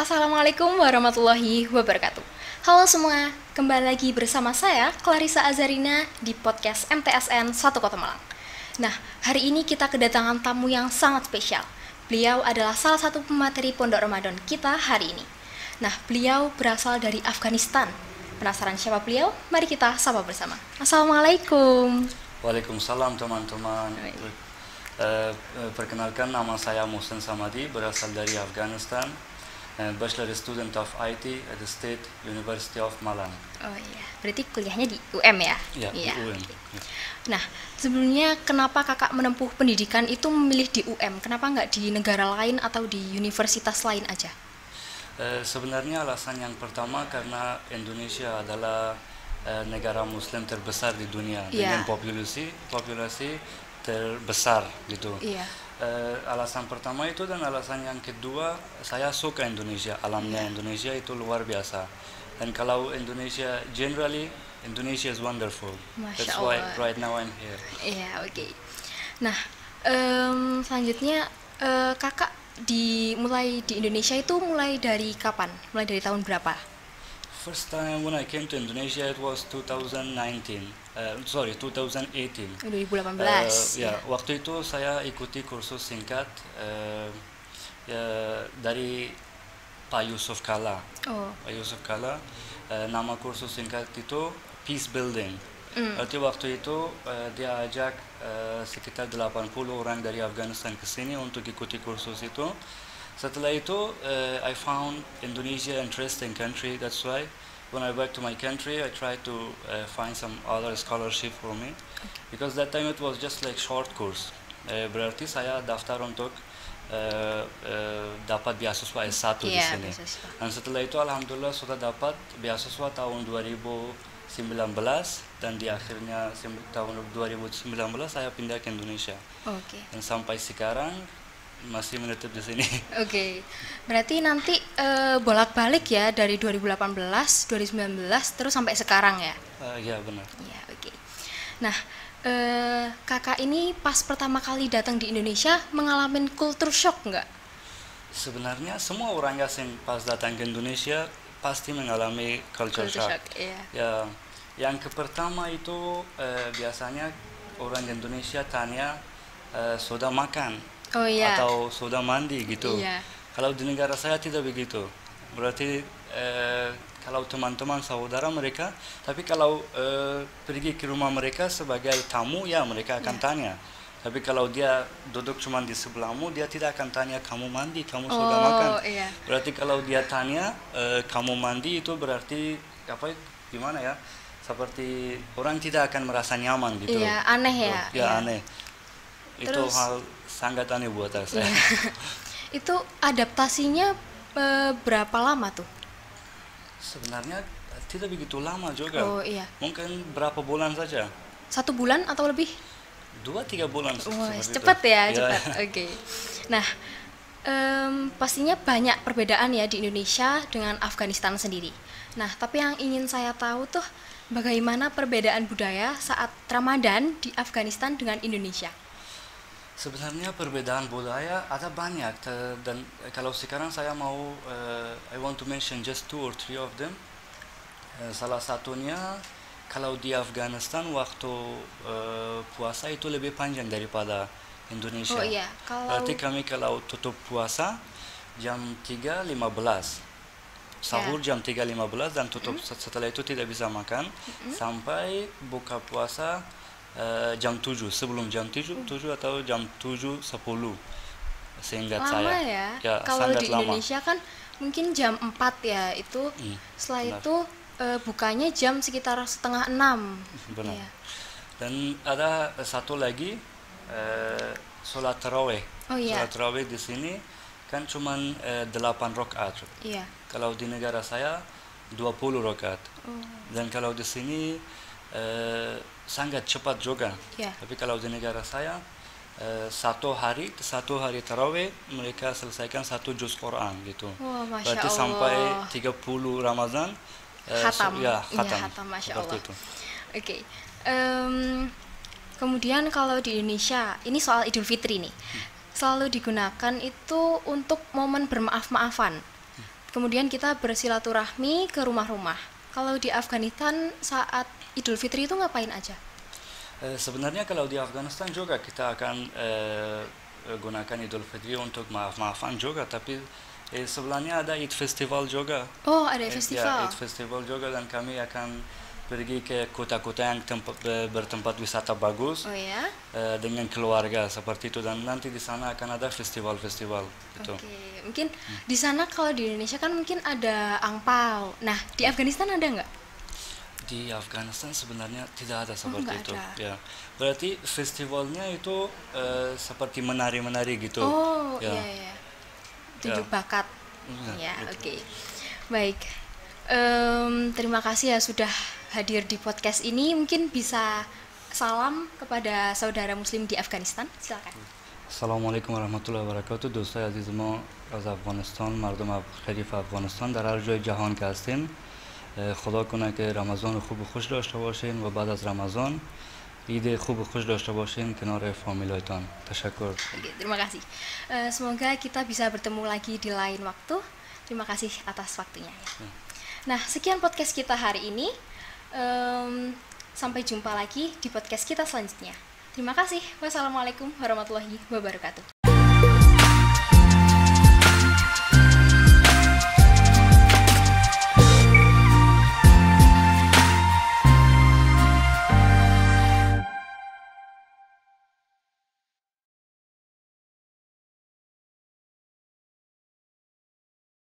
Assalamualaikum warahmatullahi wabarakatuh. Halo semua, kembali lagi bersama saya Clarissa Azarina di podcast MTSN Satu Kota Malang. Nah, hari ini kita kedatangan tamu yang sangat spesial. Beliau adalah salah satu pemateri Pondok Ramadan kita hari ini. Nah, beliau berasal dari Afghanistan. Penasaran siapa beliau? Mari kita sapa bersama. Assalamualaikum. Waalaikumsalam teman-teman. Perkenalkan, nama saya Mohsen Samadi, berasal dari Afghanistan, Bachelor Student of IT at the State University of Malang. Oh iya, berarti kuliahnya di UM ya? Ya, Iya. di UM. Nah, sebelumnya kenapa kakak menempuh pendidikan itu memilih di UM? Kenapa nggak di negara lain atau di universitas lain aja? Sebenarnya alasan yang pertama karena Indonesia adalah negara Muslim terbesar di dunia dengan populasi terbesar gitu. Iya. Alasan pertama itu, dan alasan yang kedua, saya suka Indonesia, alamnya Indonesia itu luar biasa. Dan kalau Indonesia Indonesia is wonderful. Masya That's why Allah. right now I'm here. Iya, oke. Nah, selanjutnya kakak mulai di Indonesia itu mulai dari kapan? Mulai dari tahun berapa? First time when I came to Indonesia it was 2018. 2018. Ya, waktu itu saya ikuti kursus singkat dari Pak Yusuf Kalla. Oh. Pak Yusuf Kalla, nama kursus singkat itu Peace Building. Arti waktu itu dia ajak sekitar 80 orang dari Afghanistan ke sini untuk ikuti kursus itu. Setelah itu, I found Indonesia interesting country. That's why when I back to my country, I try to find some other scholarship for me, because that time it was just like short course. Berarti saya daftar untuk dapat beasiswa S1 di sini. Dan setelah itu, alhamdulillah sudah dapat beasiswa tahun 2019, dan di akhirnya tahun 2019 saya pindah ke Indonesia. Oke. Dan sampai sekarang masih menetap di sini. Oke. Berarti nanti bolak-balik ya dari 2018, 2019 terus sampai sekarang ya? Ya, benar. Iya, oke. Nah, kakak ini pas pertama kali datang di Indonesia mengalami culture shock nggak? Sebenarnya semua orang asing pas datang ke Indonesia pasti mengalami culture shock. Iya. Ya, yang pertama itu biasanya orang Indonesia tanya sudah makan. Oh iya. Atau sudah mandi gitu. Iya. Kalau di negara saya tidak begitu. Berarti kalau teman-teman saudara mereka, tapi kalau pergi ke rumah mereka sebagai tamu, ya mereka akan tanya. Tapi kalau dia duduk cuma di sebelahmu, dia tidak akan tanya kamu mandi, kamu sudah makan. Iya. Berarti kalau dia tanya kamu mandi, itu berarti gimana ya? Seperti orang tidak akan merasa nyaman gitu. Iya, aneh ya. Ya, iya. aneh. Itu hal sangat aneh buat saya. Itu adaptasinya berapa lama tuh? Sebenarnya tidak begitu lama juga. Oh iya. Mungkin berapa bulan saja. 1 bulan atau lebih? 2-3 bulan. Wah, seperti cepat itu. ya, cepat. Oke. Nah, pastinya banyak perbedaan ya di Indonesia dengan Afghanistan sendiri. Nah, tapi yang ingin saya tahu tuh bagaimana perbedaan budaya saat Ramadan di Afghanistan dengan Indonesia? Sebenarnya perbedaan budaya ada banyak, dan kalau sekarang saya mau I want to mention just 2 or 3 of them. Salah satunya, kalau di Afghanistan waktu puasa itu lebih panjang daripada Indonesia. Oh iya, Berarti kami kalau tutup puasa jam 3.15, sahur jam 3.15, dan tutup setelah itu tidak bisa makan sampai buka puasa jam 7, sebelum jam 7 atau jam 7.10, seingat lama saya. Ya, kalau sangat di lama. Indonesia kan mungkin jam 4 ya, itu setelah benar. itu bukanya jam sekitar setengah 6. Benar. Iya. Dan ada satu lagi, sholat taraweh. Oh iya. Sholat taraweh di sini kan cuma 8 rakaat. Iya. Kalau di negara saya 20 rakaat. Dan kalau di sini sangat cepat juga. Iya. Tapi kalau di negara saya satu hari taraweh mereka selesaikan 1 juz Quran gitu. Wah, Masya Berarti Allah. sampai 30 Ramadan Khatam. khatam. Iya, khatam, Masya Seperti Allah. itu. Oke. Kemudian kalau di Indonesia, ini soal Idul Fitri nih. Selalu digunakan itu untuk momen bermaaf-maafan. kemudian kita bersilaturahmi ke rumah-rumah. Kalau di Afghanistan saat Idul Fitri itu ngapain aja? Sebenarnya kalau di Afghanistan juga kita akan gunakan Idul Fitri untuk maaf-maafan juga, tapi sebelahnya ada Eid Festival juga. Oh, ada Ya, festival. Eid Festival juga, dan kami akan pergi ke kota-kota yang bertempat wisata bagus Oh ya. dengan keluarga seperti itu, dan nanti di sana akan ada festival-festival itu. Oke, mungkin di sana kalau di Indonesia kan mungkin ada angpau. Nah, di Afghanistan ada nggak? Di Afghanistan sebenarnya tidak ada seperti nggak itu. ada. Ya, berarti festivalnya itu seperti menari-menari gitu. Oh, Ya. iya ya. Tunjuk bakat. Ya, gitu. oke. Baik. Terima kasih ya sudah hadir di podcast ini. Mungkin bisa salam kepada saudara muslim di Afghanistan. Silakan. Assalamualaikum warahmatullahi wabarakatuh. دوستای عزیز ما از افغانستان، مردم شریف افغانستان در هر جای جهان که هستین، خدا کنه که رمضان خوب و خوش داشته باشین و بعد از رمضان عید خوب و خوش داشته باشین کنار فامیلایتان. تشکر. Oke, terima kasih. Semoga kita bisa bertemu lagi di lain waktu. Terima kasih atas waktunya ya. Nah, sekian podcast kita hari ini. Sampai jumpa lagi di podcast kita selanjutnya. Terima kasih. Wassalamualaikum warahmatullahi wabarakatuh.